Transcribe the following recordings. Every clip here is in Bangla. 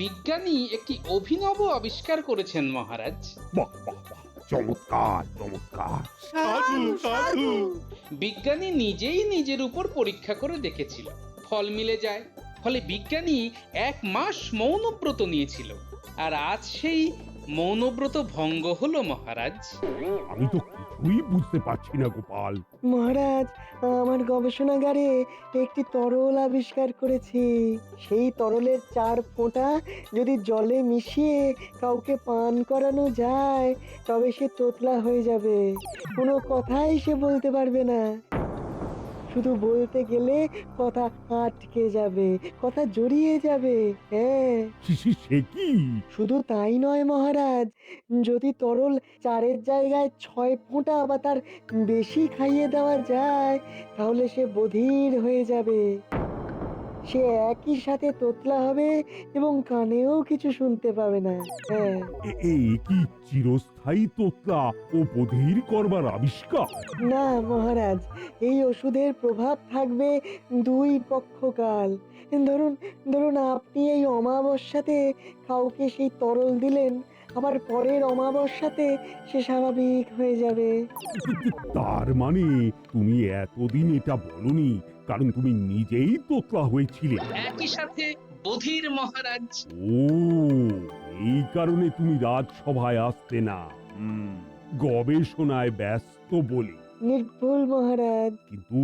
বিজ্ঞানী একটি অভিনব আবিষ্কার করেছেন মহারাজ। বাহ বাহ বাহ, চমৎকার চমৎকার। সাধু সাধু। বিজ্ঞানী নিজেই নিজের উপর পরীক্ষা করে দেখেছিল, ফল মিলে যায়। ফলে বিজ্ঞানী 1 মাস মৌনব্রত নিয়েছিল, আর আজ সেই মৌনব্রত ভঙ্গ হলো মহারাজ। আমি তো কিছুই বুঝতে পারছি না গোপাল। মহারাজ, আমার গবেষণাগারে একটি তরল আবিষ্কার করেছি। সেই তরলের 4 ফোঁটা যদি জলে মিশিয়ে কাউকে পান করানো যায়, তবে সে তোতলা হয়ে যাবে। কোনো কথাই সে বলতে পারবে না। শুধু বলতে গেলে কথা আটকে যাবে, কথা জড়িয়ে যাবে। হ্যাঁ, সে কি? শুধু তাই নয় মহারাজ, যদি তরল 4-এর জায়গায় 6 ফোঁটা বা তার বেশি খাইয়ে দেওয়া যায়, তাহলে সে বধির হয়ে যাবে। সে একই সাথে তোতলা হবে এবং কানেও কিছু শুনতে পাবে না। হ্যাঁ, এই কি চিরস্থায়ী তোতলা ও বধির করবার আবিষ্কার? না মহারাজ, এই ওষুধের প্রভাব থাকবে 2 পক্ষকাল। ধরুন ধরুন আপনি এই অমাবস্যাতে কাউকে সেই তরল দিলেন, আবার পরের অমাবস্যাতে সে স্বাভাবিক হয়ে যাবে। তার মানে তুমি এতদিন এটা বলনি কারণ তুমি নিজেই তোতলা হয়েছিলে। একই সাথে বধির মহারাজ। ও, এই কারণে তুমি রাজসভায় আসতে না। গবেষণায় ব্যস্ত বলে। নির্ভুল মহারাজ। কিন্তু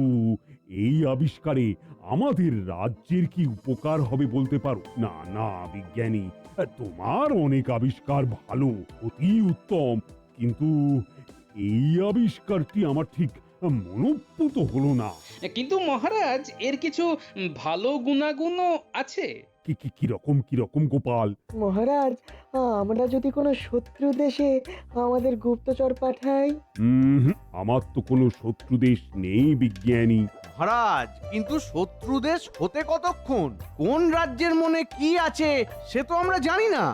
এই আবিষ্কারে আমাদের রাজ্যের কি উপকার হবে বলতে পারো? না না বিজ্ঞানী, তোমার অনেক আবিষ্কার ভালো, অতি উত্তম, কিন্তু এই আবিষ্কারটি আমার ঠিক মনোপুত হলো না। কিন্তু মহারাজ, এর কিছু ভালো গুণাগুণও আছে। কিরকম গোপাল? মহারাজ, আমরা যদি কোনো শত্রু দেশে আমাদের গুপ্তচর পাঠাই। আমার তো কোনো শত্রু দেশ নেই বিজ্ঞানী। মহারাজ, কিন্তু শত্রু দেশ হতে কতক্ষণ? কোন রাজ্যের মনে কি আছে সে তো আমরা জানি না।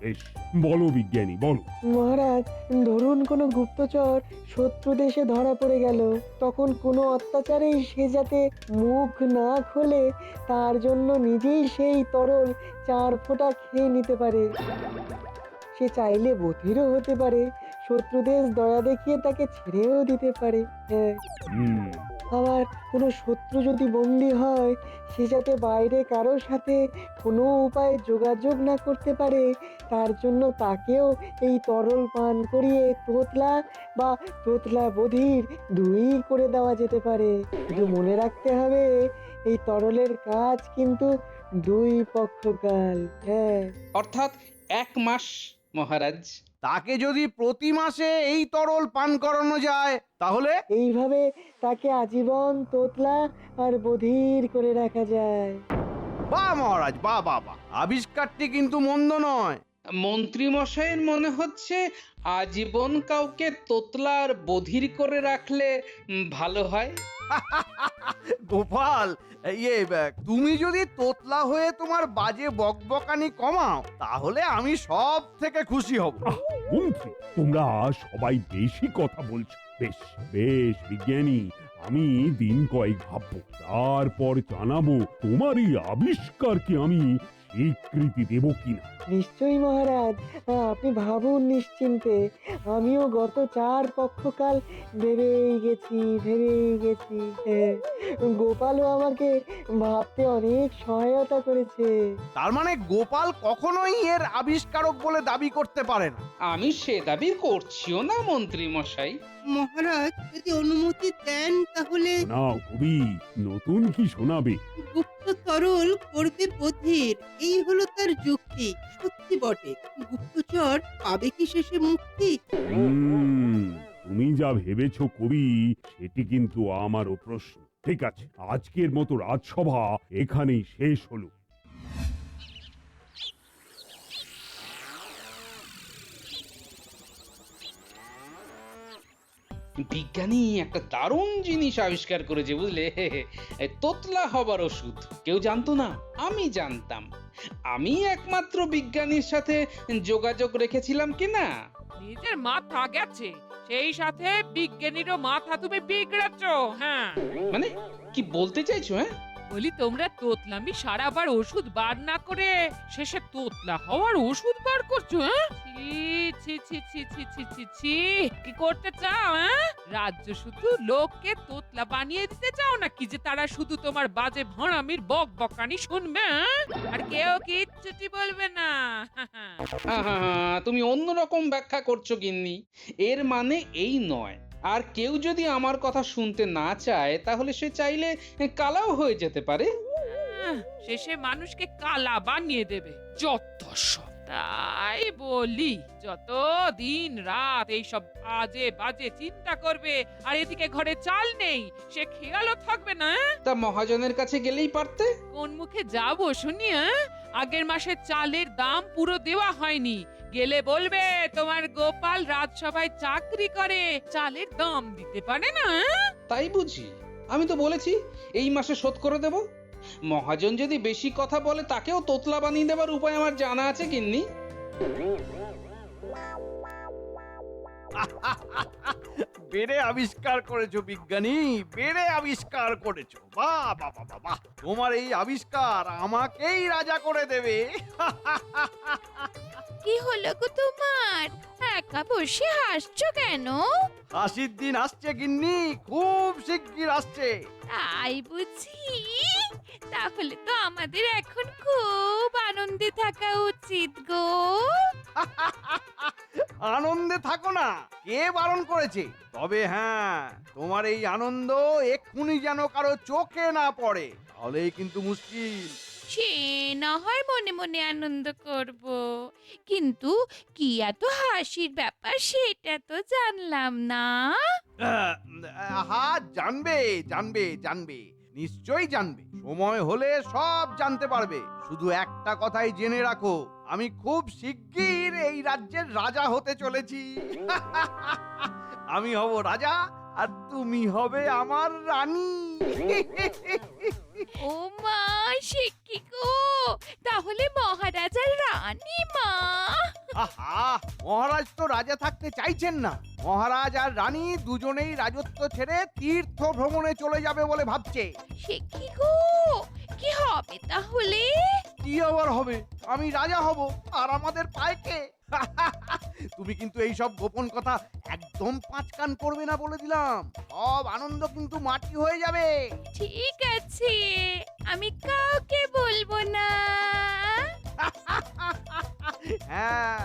বেশ, বলো বিজ্ঞানী বলো। মহারাজ, ধরুন কোনো গুপ্তচর শত্রু দেশে ধরা পড়ে গেল, তখন কোনো অত্যাচারেই সে যাতে মুখ না খোলে, তার জন্য নিজেই সেই তরল 4 ফোঁটা খেয়ে নিতে পারে। সে চাইলে বধিরও হতে পারে, শত্রু দেশ দয়া দেখিয়ে তাকে ছেড়েও দিতে পারে। হ্যাঁ, আবার কোনো শত্রু যদি বন্দী হয়, সে যাতে বাইরে কারোর সাথে কোনো উপায়ে যোগাযোগ না করতে পারে, তার জন্য তাকেও এই তরল পান করিয়ে তোতলা বা তোতলা বধির 2ই করে দেওয়া যেতে পারে। কিন্তু মনে রাখতে হবে, এই তরলের কাজ কিন্তু 2 পক্ষকাল। হ্যাঁ, অর্থাৎ 1 মাস মহারাজ। তাকে যদি প্রতি মাসে এই তরল পান করানো যায় তাহলে? এইভাবে তাকে আজীবন তোতলা আর বধির করে রাখা যায়। বাহ মহারাজ, বাহ বাহ বাহ, আবিষ্কারটি কিন্তু মন্দ নয়। মন্ত্রী মশাইয়ের মনে হচ্ছে আজীবন কাউকে তোতলা আর বধির করে রাখলে ভালো হয়। গোপাল, তুমি যদি তোতলা হয়ে তোমার বাজে বকবকানি কমাও, তাহলে আমি সব থেকে খুশি হব। মন্ত্রী, তোমরা সবাই বেশি কথা বলছো। বেশ বেশ বিজ্ঞানী, আমি দিন কয়েক ভাববো, তারপর জানাবো তোমার এই আবিষ্কারকে আমি স্বীকৃতি দেব কিনা। নিশ্চয়ই মহারাজ, আপনি ভাবুন নিশ্চিন্তে। আমিও গত 4 পক্ষকাল ভেবেই গেছি। গোপালও আমাকে ভাবতে অনেক সহায়তা করেছে। তার মানে গোপাল কখনোই এর আবিষ্কারক বলে দাবি করতে পারে না। আমি সে দাবি করছিও না মন্ত্রী মশাই। মহারাজ যদি অনুমতি দেন তাহলে না কবি, নতুন কি শোনাবে? গুপ্ত তরল করবে বধির, এই হলো তার যুক্তি। সত্যি বটে, গুপ্তচর পাবে কি শেষে মুক্তি? তুমি যা ভেবেছো কবি, সেটি কিন্তু আমারও প্রশ্ন। ঠিক আছে, আজকের মতো রাজসভা এখানেই শেষ হলো। বিজ্ঞানী একটা দারুণ জিনিস আবিষ্কার করেছে, বুঝলে? তোতলা হবার ওষুধ। কেউ জানতো না, আমি জানতাম। আমি একমাত্র বিজ্ঞানীর সাথে যোগাযোগ রেখেছিলাম কিনা। নিজের মাথা গেছে, সেই সাথে বিজ্ঞানীরও মাথা তুমি বিগড়েছো। হ্যাঁ, মানে কি বলতে চাইছো? হ্যাঁ, বলি তোমরা তোতলামি সারাবার ওষুধ বার না করে শেষে তোতলা হওয়ার ওষুধ বার করছো, হ্যাঁ? ছি ছি ছি ছি ছি ছি ছি কি করতে চাও, হ্যাঁ? রাজ্য শুধু লোককে তোতলা বানিয়ে দিতে চাও নাকি যে তারা শুধু তোমার বাজে ভড়ামির বক বকানি শুনবে, হ্যাঁ? আর কেউ কিচ্ছুটি বলবে না। আহা, তুমি অন্যরকম ব্যাখ্যা করছো গিন্নি। এর মানে এই নয়। আর কেউ যদি আমার কথা শুনতে না চায় তাহলে সে চাইলে কালাও হয়ে যেতে পারে। শেষে মানুষকে কালা বানিয়ে দেবে, যত সব। তাই বলি যত দিন রাত এইসব বাজে বাজে চিন্তা করবে আর এদিকে ঘরে চাল নেই, সে খেয়ালও থাকবে না। তা মহাজনের কাছে গেলেই পারতে। কোন মুখে যাবো শুনি, হ্যাঁ? আগের মাসে চালের দাম পুরো দেওয়া হয়নি, গেলে বলবে তোমার গোপাল রাজসভায় চাকরি করে, চালের দাম দিতে পারে না। তাই বুঝি? আমি তো বলেছি এই মাসে শোধ করে দেব। মহাজন যদি বেশি কথা বলে তাকেও তোতলা বানিয়ে দেবার উপায় আমার জানা আছে গিন্নি। বেড়ে আবিষ্কার করেছো বিজ্ঞানী, বেড়ে আবিষ্কার করেছো। বাহ বাহ বাহ বাহ, তোমার এই আবিষ্কার আমাকেই রাজা করে দেবে। কি হলো গো তোমার? একা বসে হাসছো কেন? হাসির দিন আসছে গিন্নি, খুব শিগগির আসছে। তাই বুঝি? তাহলে তো আমাদের এখন খুব আনন্দে থাকা উচিত গো। আনন্দে থাকো না, কে বারণ করেছে? তবে হ্যাঁ, তোমার এই আনন্দ এক্ষুনি যেন কারো চোখে না পড়ে, তাহলেই কিন্তু মুশকিল। সে না হয় মনে মনে আনন্দ করব, কিন্তু কি এত হাসির ব্যাপার সেটা তো জানলাম না। হ্যাঁ, জানবে জানবে জানবে, নিশ্চয়ই জানবে। সময় হলে সব জানতে পারবে। শুধু একটা কথাই জেনে রাখো, আমি খুব শিগগির এই রাজ্যের রাজা হতে চলেছি। আমি হব রাজা আর তুমি হবে আমার রানী। ও মা, সে কি গো? তাহলে মহারাজার রানী মা? আহা, মহারাজ তো রাজা থাকতে চাইছেন না। মহারাজ আর রানী দুজনেই রাজত্ব ছেড়ে তীর্থ ভ্রমণে চলে যাবে বলে ভাবছে। সে কি গো? কি হবে তাহলে? কি আবার হবে? আমি রাজা হব আর আমাদের পায় কে? তুমি কিন্তু এই সব গোপন কথা একদম পাঁচ কান করবে না বলে দিলাম। সব আনন্দ কিন্তু মাটি হয়ে যাবে। ঠিক আছে, আমি কাউকে বলবো না। হ্যাঁ,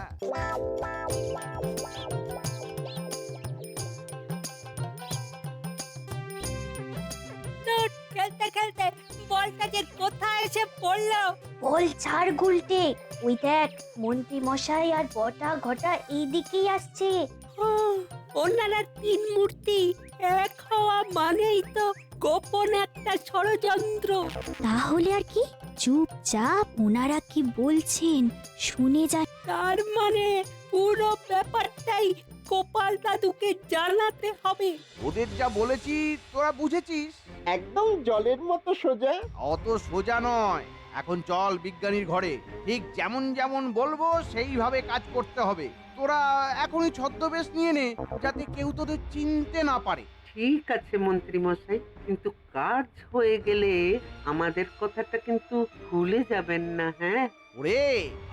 খেলতে খেলতে বলটা যে কোথায় এসে পড়লো। বল ছাড় গুলটে, ওই দেখ মন্ত্রী মশাই আর বটা ঘটা এইদিকেই আসছে। ওনারা তিন মূর্তি এক হওয়া মানেই তো গোপন একটা ষড়যন্ত্র। তাহলে আর কি, চুপচাপ ওনারা কি বলছেন শুনে যা। তার মানে পুরো ব্যাপারটাই গোপাল দাদুকে জানাতে হবে। ওদের যা বলেছি তোরা বুঝেছিস? একদম জলের মতো সোজা। অত সোজা নয়। এখন চল বিজ্ঞানীর ঘরে, ঠিক যেমন যেমন বলবো সেইভাবে কাজ করতে হবে। তোরা এখনই ছদ্মবেশ নিয়ে নে, যাতে কেউ তোদের চিনতে না পারে। ঠিক আছে মন্ত্রী মশাই, কিন্তু কাজ হয়ে গেলে আমাদের কথাটা কিন্তু ভুলে যাবেন না, হ্যাঁ? ওরে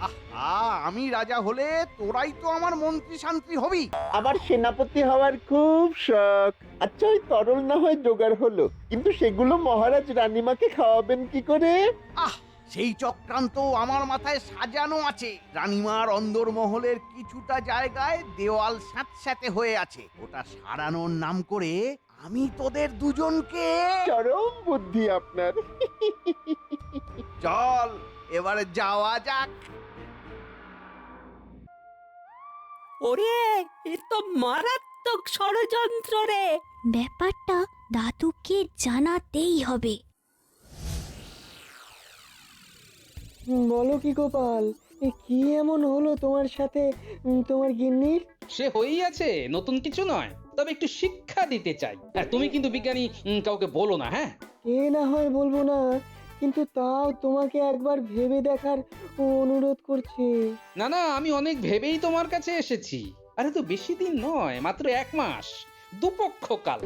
আহা, আমি রাজা হলে তোরাই তো আমার মন্ত্রী শান্তি হবি। আবার সেনাপতি হওয়ার খুব শখ। আচ্ছা, ওই তরল না হয় জোগাড় হলো, কিন্তু সেগুলো মহারাজ রানীমাকে খাওয়াবেন কি করে? আহ, সেই চক্রান্ত আমার মাথায় সাজানো আছে। রানীমার অন্দরমহলের কিছুটা জায়গায় দেওয়াল স্যাঁতস্যাঁতে হয়ে আছে, ওটা সারানোর নাম করে আমি তোদের দুজনকে। চরম বুদ্ধি আপনার। চল এবারে যাওয়া যাক। ওরে, এ তো মারাত্মক ষড়যন্ত্র রে। ব্যাপারটা দাদুকে জানাতেই হবে। বলো কি গোপাল, এ কি এমন হলো তোমার সাথে তোমার গিন্নির? সে হয়েই আছে, নতুন কিছু নয়। তবে একটু শিক্ষা দিতে চাই। আর তুমি কিন্তু বিজ্ঞানী কাউকে বলো না, হ্যাঁ? কে না হয় বলবো না, কিন্তু তাও তোমাকে একবার ভেবে দেখার অনুরোধ করছি। না না, আমি অনেক ভেবেই তোমার কাছে এসেছি। আরে তো বেশি দিন নয়, মাত্র 1 মাস, দুপক্ষ কাল।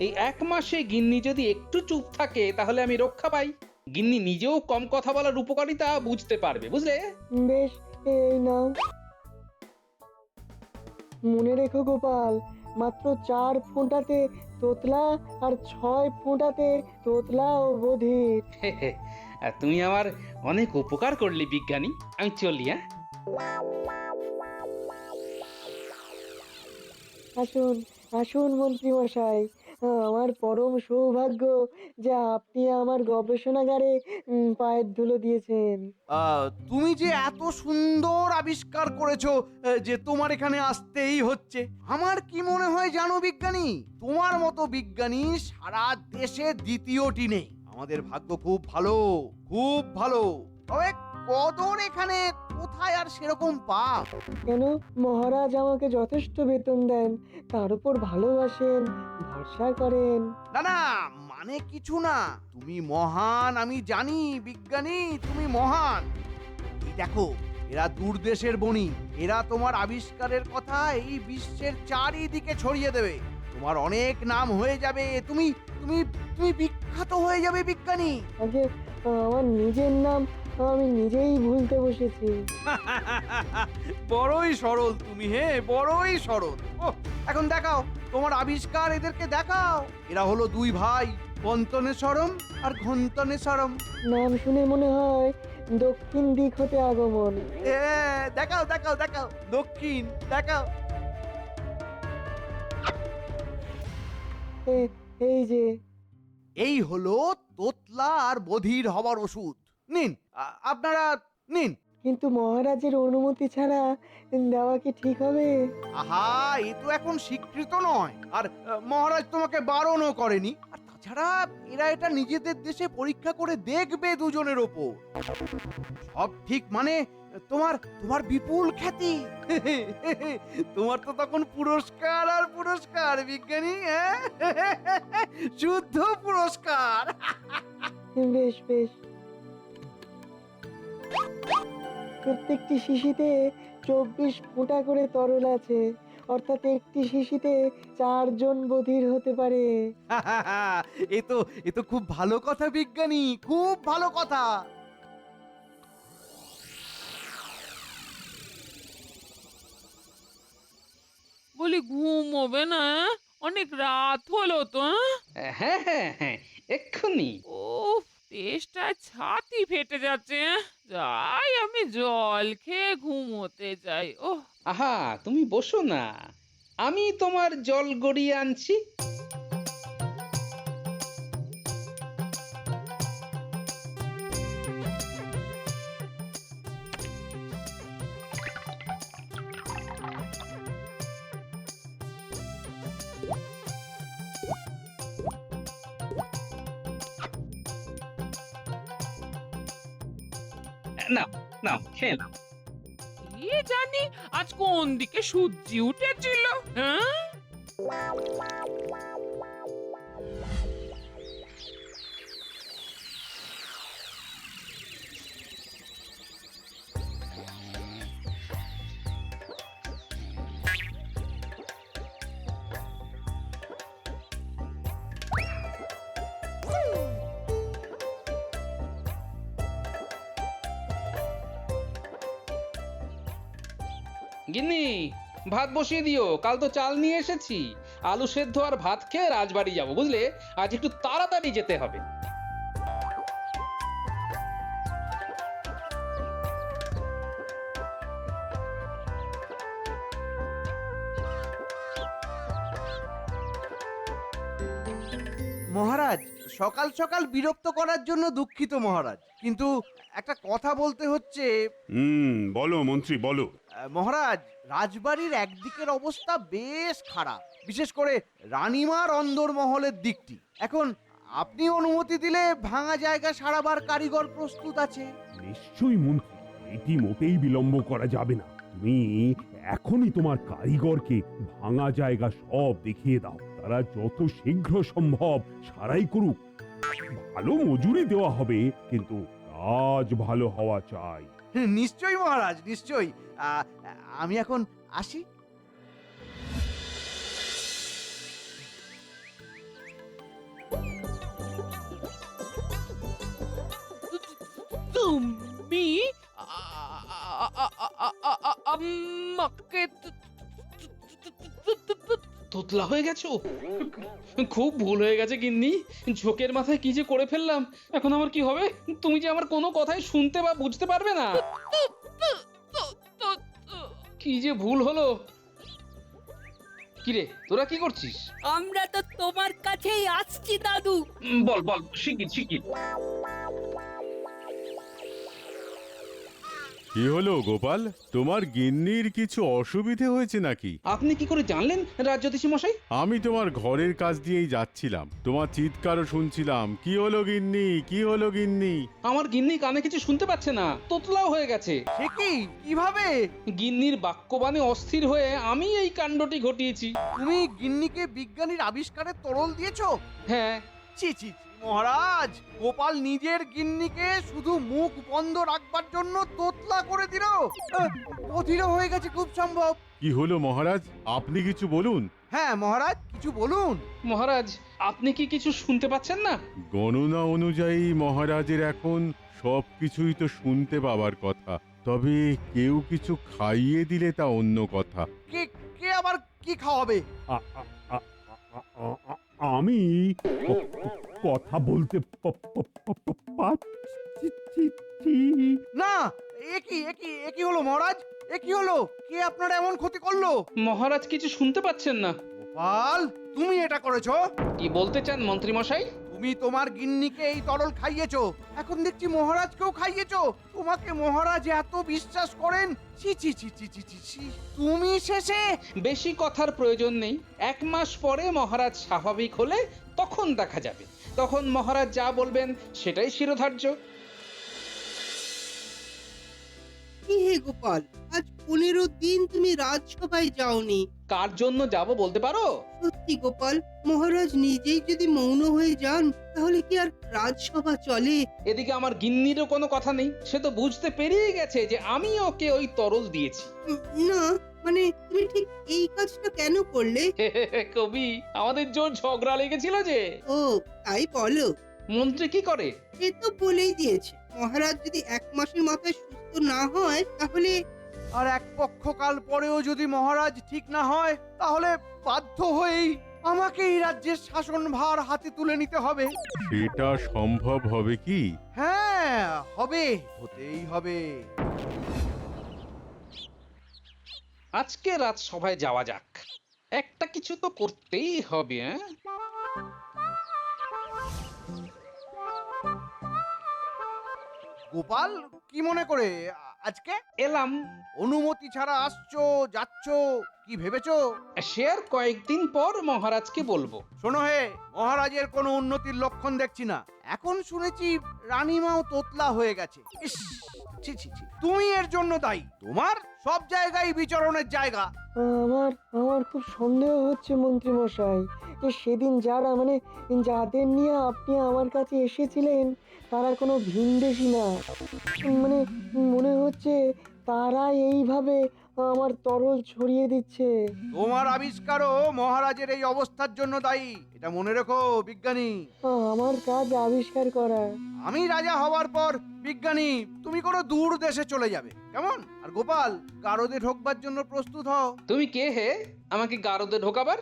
এই 1 মাসে গিন্নি যদি একটু চুপ থাকে তাহলে আমি রক্ষা পাই। গিন্নি নিজেও কম কথা বলার উপকারিতা বুঝতে পারবে, বুঝলে? বেশ, এই নাও। মনে রেখো গোপাল, মাত্র 4 ফোঁটাতে তোতলা আর 6 ফোঁটাতে তোতলা ও বধির। আর তুমি আমার অনেক উপকার করলে বিজ্ঞানী, আমি চলি। হ্যাঁ, আসুন আসুন মন্ত্রী মশাই, আমার পরম সৌভাগ্য যে আপনি আমার গবেষণাগারে পায়ের ধুলো দিয়েছেন। তুমি যে এত সুন্দর আবিষ্কার করেছো যে তোমার এখানে আসতেই হচ্ছে। আমার কি মনে হয় জানো বিজ্ঞানী, তোমার মতো বিজ্ঞানী সারা দেশে দ্বিতীয়টি নেই। আমাদের ভাগ্য খুব ভালো, খুব ভালো। তবে কদর এখানে কোথায় আর সেরকম পাপ। কেন, মহারাজ আমাকে যথেষ্ট বেতন দেন, তার উপর ভালোবাসেন, ভরসা করেন। না না, মানে কিছু না। তুমি মহান আমি জানি বিজ্ঞানী, তুমি মহান। এই দেখো, এরা দূরদেশের বণিক, এরা তোমার আবিষ্কারের কথা এই বিশ্বের চারিদিকে ছড়িয়ে দেবে। তোমার অনেক নাম হয়ে যাবে, তুমি তুমি তুমি বিখ্যাত হয়ে যাবে বিজ্ঞানী। আগে আমার নিজের নাম আমি নিজেই ভুলতে বসেছি। বড়ই সরল তুমি, হে বড়ই সরল। ওহ, এখন দেখাও তোমার আবিষ্কার, এদেরকে দেখাও। এরা হলো 2 ভাই, পন্তনেশ্বরম আর ঘন্তনেশ্বরম। নাম শুনে মনে হয় দক্ষিণ দিক হতে আগমন। দেখাও দেখাও দেখাও, দক্ষিণ দেখাও। এই যে, এই হলো তোতলা আর বধির হবার ওষুধ। নিন, আপনারা নিন। কিন্তু মহারাজের অনুমতি ছাড়া দেওয়া কি ঠিক হবে? আহা, এ তো এখন স্বীকৃত নয়, আর মহারাজ তোমাকে বারণও করেনি। আর তাছাড়া এরা এটা নিজেদের দেশে পরীক্ষা করে দেখবে দুজনের ওপর। সব ঠিক, মানে তোমার তোমার বিপুল খ্যাতি। তোমার তো তখন পুরস্কার আর পুরস্কার বিজ্ঞানী, হ্যাঁ, শুদ্ধ পুরস্কার। বেশ বেশ। প্রত্যেকটি শিশিতে 24 ফোঁটা করে তরল আছে, অর্থাৎ একটি শিশিতে 4 জন বধির হতে পারে। এ তো খুব ভালো কথা বিজ্ঞানী, খুব ভালো কথা। বলি ঘুম হবে না? অনেক রাত হলো তো। হ্যাঁ হ্যাঁ হ্যাঁ, এক্ষুনি। ও, তেষ্টা ছাতি ফেটে যাচ্ছে। যাই, আমি জল খেয়ে ঘুমোতে যাই। ও, আহা, তুমি বসো না, আমি তোমার জল গড়িয়ে আনছি। নাও নাও, খেয়ে নাও। কি জানি আজ কোন দিকে সূর্যি উঠেছিল। হ্যাঁ, গিন্নি, ভাত বসিয়ে দিও, কাল তো চাল নিয়ে এসেছি। আলু সেদ্ধ আর ভাত খেয়ে রাজবাড়ি যাব, বুঝলে? আজ একটু তাড়াতাড়ি যেতে হবে। মহারাজ, সকাল সকাল বিরক্ত করার জন্য দুঃখিত মহারাজ, কিন্তু একটা কথা বলতে হচ্ছে। বলো মন্ত্রী, বলো। মহারাজ, রাজবাড়ির একদিকের অবস্থা বেশ খারাপ, বিশেষ করে রানীমার অন্দরমহলের দিকটি। এখন আপনি অনুমতি দিলে ভাঙা জায়গা সারাবার কারিগর প্রস্তুত আছে। নিশ্চয়ই মন্ত্রী, এটি মোটেই বিলম্ব করা যাবে না। তুমি এখনই তোমার কারিগরকে ভাঙা জায়গা সব দেখিয়ে দাও। তারা যত শীঘ্র সম্ভব সারাই করুক। ভালো মজুরি দেওয়া হবে, কিন্তু কাজ ভালো হওয়া চাই। নিশ্চয়ই মহারাজ, নিশ্চয়ই। আমি এখন আসি। আমাকে তোতলা হয়ে গেছো? খুব ভুল হয়ে গেছে গিন্নি। ঝোঁকের মাথায় কি যে করে ফেললাম। এখন আমার কি হবে? তুমি যে আমার কোনো কথাই শুনতে বা বুঝতে পারবে না। কি যে ভুল হলো। কিরে, তোরা কি করছিস? আমরা তো তোমার কাছেই আসছি দাদু। বল বল, শিগগির শিগগির। কি হলো গোপাল, তোমার গিন্নির কিছু অসুবিধে হয়েছে নাকি? আপনি কি করে জানলেন রাজ্যতীশী মশাই? আমি তোমার ঘরের কাছ দিয়েই যাচ্ছিলাম, তোমার চিৎকারও শুনছিলাম। কি হলো গিন্নি, কি হলো গিন্নি? আমার গিন্নি কানে কিছু শুনতে পাচ্ছে না, তোতলাও হয়ে গেছে। সে কি? কিভাবে? গিন্নির বাক্যবাণে অস্থির হয়ে আমি এই কাণ্ডটি ঘটিয়েছি। তুমি গিন্নিকে বিজ্ঞানীর আবিষ্কারের তরল দিয়েছো? হ্যাঁ। ছি ছি ছি, মহারাজ, গোপাল নিজের গিন্নিকে শুধু মুখ বন্ধ রাখবার জন্য তোতলা করে দিল। অধীর হয়ে গেছে খুব সম্ভব। কি হলো মহারাজ, আপনি কিছু বলুন। হ্যাঁ মহারাজ, কিছু বলুন। মহারাজ, আপনি কি কিছু শুনতে পাচ্ছেন না? গণনা অনুযায়ী মহারাজের এখন সবকিছুই তো শুনতে পাবার কথা, তবে কেউ কিছু খাইয়ে দিলে তা অন্য কথা। কে কে আবার কি খাওয়াবে? আ- আ- আ- আ- আ- আ- আমি কথা বলতে পারছি। না, এ কি হলো মহারাজ? এ কি হলো? কে আপনার এমন ক্ষতি করলো? মহারাজ কিছু শুনতে পাচ্ছেন না। গোপাল, তুমি এটা করেছো? কি বলতে চান মন্ত্রী মশাই? তুমি তোমার গিন্নিকে এই তরল খাইয়েছো, এখন দেখছি মহারাজকেও খাইয়েছো। তোমাকে মহারাজ এত বিশ্বাস করেন। ছি ছি ছি ছি ছি ছি ছি। তুমি শেষে। বেশি কথার প্রয়োজন নেই। 1 মাস পরে মহারাজ স্বাভাবিক হলে তখন দেখা যাবে। তখন মহারাজ যা বলবেন সেটাই শিরোধার্য। কি হে গোপাল, আজ 15 দিন তুমি রাজসভায় যাওনি। কার জন্য যাব বলতে পারো? সত্যি গোপাল, মহারাজ নিজেই যদি মৌন হয়ে যান তাহলে কি আর রাজসভা চলে? এদিকে আমার গিন্নিরও কোনো কথা নেই। সে তো বুঝতে পেরিয়ে গেছে যে আমি ওকে ওই তরল দিয়েছি। না, মানে তুমি ঠিক এই কাজটা কেন করলে? কবি, আমাদের জোর ঝগড়া লেগেছিল যে। ও তাই বলো। মন্ত্রী কি করে? সে তো বলেই দিয়েছে, মহারাজ যদি 1 মাসের মাথায় সুস্থ না হয় তাহলে। আর এক পক্ষকাল পরেও যদি মহারাজ ঠিক না হয়, তাহলে বাধ্য হয়েই আমাকে এই রাজ্যের শাসনভার হাতে তুলে নিতে হবে। সেটা সম্ভব হবে কি? হ্যাঁ হবে, হতেই হবে। আজকে রাজসভায় যাওয়া যাক। একটা কিছু তো করতেই হবে। গোপাল, কি মনে করে আজকে এলাম। অনুমতি ছাড়া আসছো যাচ্ছ, কি ভেবেছো? সে আর কয়েকদিন পর মহারাজকে বলবো। শোনো হে, মহারাজের কোনো উন্নতির লক্ষণ দেখছি না। এখন শুনেছি রানীমাও তোতলা হয়ে গেছে। ইস, ছি ছি ছি, তুমি এর জন্য দায়ী। তোমার সব জায়গায় বিচরণের জায়গা। আমার খুব সন্দেহ হচ্ছে মন্ত্রী মশাই, যে সেদিন যাদের নিয়ে আপনি আমার কাছে এসেছিলেন তারা কোনো ভিনদেশী না। মানে মনে হচ্ছে তারা এইভাবে আমার তরল ছড়িয়ে দিচ্ছে। তোমার আবিষ্কারও মহারাজের এই অবস্থার জন্য দায়ী, এটা মনে রেখো বিজ্ঞানী। আমার কাজ আবিষ্কার করা। আমি রাজা হওয়ার পর বিজ্ঞানী তুমি কোনো দূর দেশে চলে যাবে, কেমন? আর গোপাল, গারদে ঢোকবার জন্য প্রস্তুত হও। তুমি কে হে আমাকে গারদে ঢোকাবার?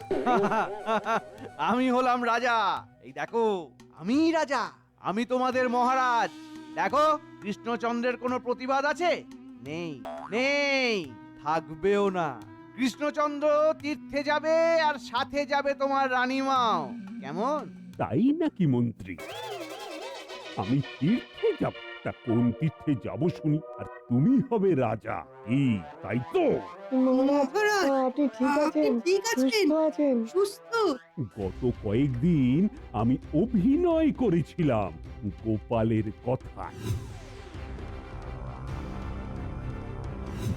আমি হলাম রাজা। এই দেখো, আমি রাজা, আমি তোমাদের মহারাজ। দেখো, কৃষ্ণচন্দ্রের কোনো প্রতিবাদ আছে? নেই, নেই, থাকবেও না। কৃষ্ণচন্দ্র তীর্থে যাবে আর সাথে যাবে তোমার রানীমাও, কেমন? তাই নাকি মন্ত্রী? আমি তীর্থে যাব? তা কোন তীর্থে যাব শুনি? আর তুমি হবে রাজা, কি তাই তো? মহারাজ, আপনি ঠিক আছেন? আপনি ঠিক আছেন? সুস্থ আছেন? সুস্থ? গত কয়েকদিন আমি অভিনয় করেছিলাম গোপালের কথায়।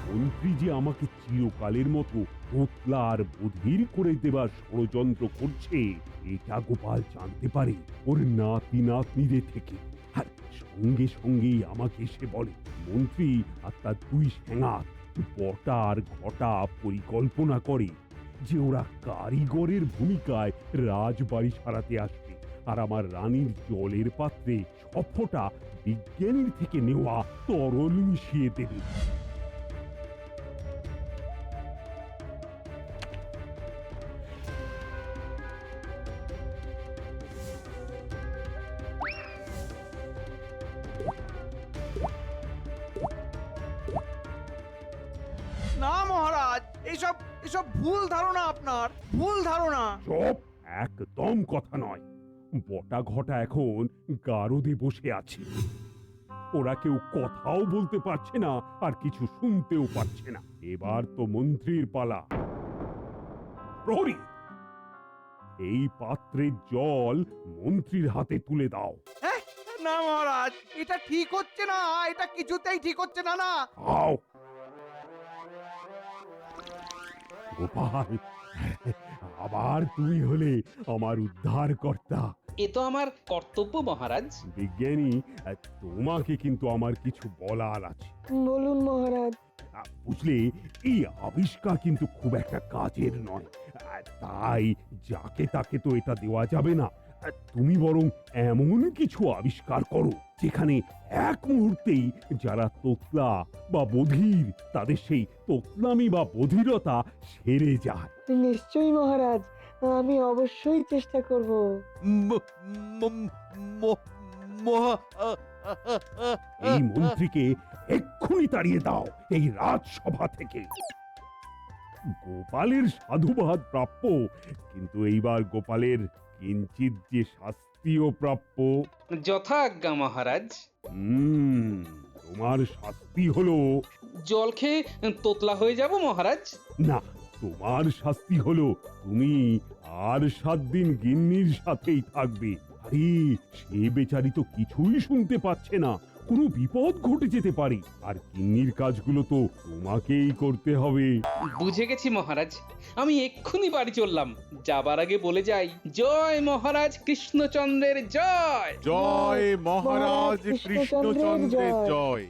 মন্ত্রী যে আমাকে চিরকালের মতো তোতলা আর বধির করে দেবার ষড়যন্ত্র করছে, এটা গোপাল জানতে পারে ওর নাতি নাতনিদের থেকে। আর সঙ্গে সঙ্গেই আমাকে এসে বলে, মন্ত্রী আর তার 2 সেনাত বটা আর ঘটা পরিকল্পনা করে যে ওরা কারিগরের ভূমিকায় রাজবাড়ি সারাতে আসবে, আর আমার রানীর জলের পাত্রে 6 ফোঁটা বিজ্ঞানীর থেকে নেওয়া তরল মিশিয়ে দেবে। না মহারাজ, এইসব এসব ভুল ধারণা, আপনার ভুল ধারণা। চুপ, একদম কথা নয়। বটা ঘটা এখন গারদে বসে আছে, ওরা কেউ কথাও বলতে পারছে না আর কিছু শুনতেও পাচ্ছে না। এবার তো মন্ত্রীর পালা। প্রহরী, এই পাত্রের জল মন্ত্রীর হাতে তুলে দাও। হ্যাঁ, না মহারাজ, এটা ঠিক হচ্ছে না, এটা কিছুতেই ঠিক হচ্ছে না। না আও গোপাল, আবার তুমি হলে আমার উদ্ধার কর্তা। এ তো আমার কর্তব্য মহারাজ। বিজ্ঞানী, তোমাকে কিন্তু আমার কিছু বলার আছে। বলুন মহারাজ। বুঝলে, এই আবিষ্কার কিন্তু খুব একটা কাজের নয়, তাই যাকে তাকে তো এটা দেওয়া যাবে না। তুমি বরং এমন কিছু আবিষ্কার করো যেখানে এক মুহূর্তেই যারা তোতলা বা বধির তাদের সেই তোতলামি বা বধিরতা সেরে যায়। নিশ্চয়ই মহারাজ, আমি অবশ্যই চেষ্টা করব। এই মন্ত্রীকে এক্ষুনি তাড়িয়ে দাও এই রাজসভা থেকে। গোপালের সাধুবাদ প্রাপ্য, কিন্তু এইবার গোপালের কিঞ্চিত যে শাস্তিও প্রাপ্য। যথাজ্ঞা মহারাজ। তোমার শাস্তি হলো জল খেয়ে তোতলা হয়ে যাব মহারাজ। না, তোমার শাস্তি হলো তুমি আর 7 দিন গিন্নির সাথেই থাকবে। আরে, সে বেচারি তো কিছুই শুনতে পাচ্ছে না, কোনো বিপদ ঘটে যেতে পারে, আর গিন্নির কাজগুলো তো তোমাকেই করতে হবে। বুঝে গেছি মহারাজ, আমি এক্ষুনি বাড়ি চললাম। যাবার আগে বলে যাই, জয় মহারাজ কৃষ্ণচন্দ্রের জয়। জয় মহারাজ কৃষ্ণচন্দ্রের জয়।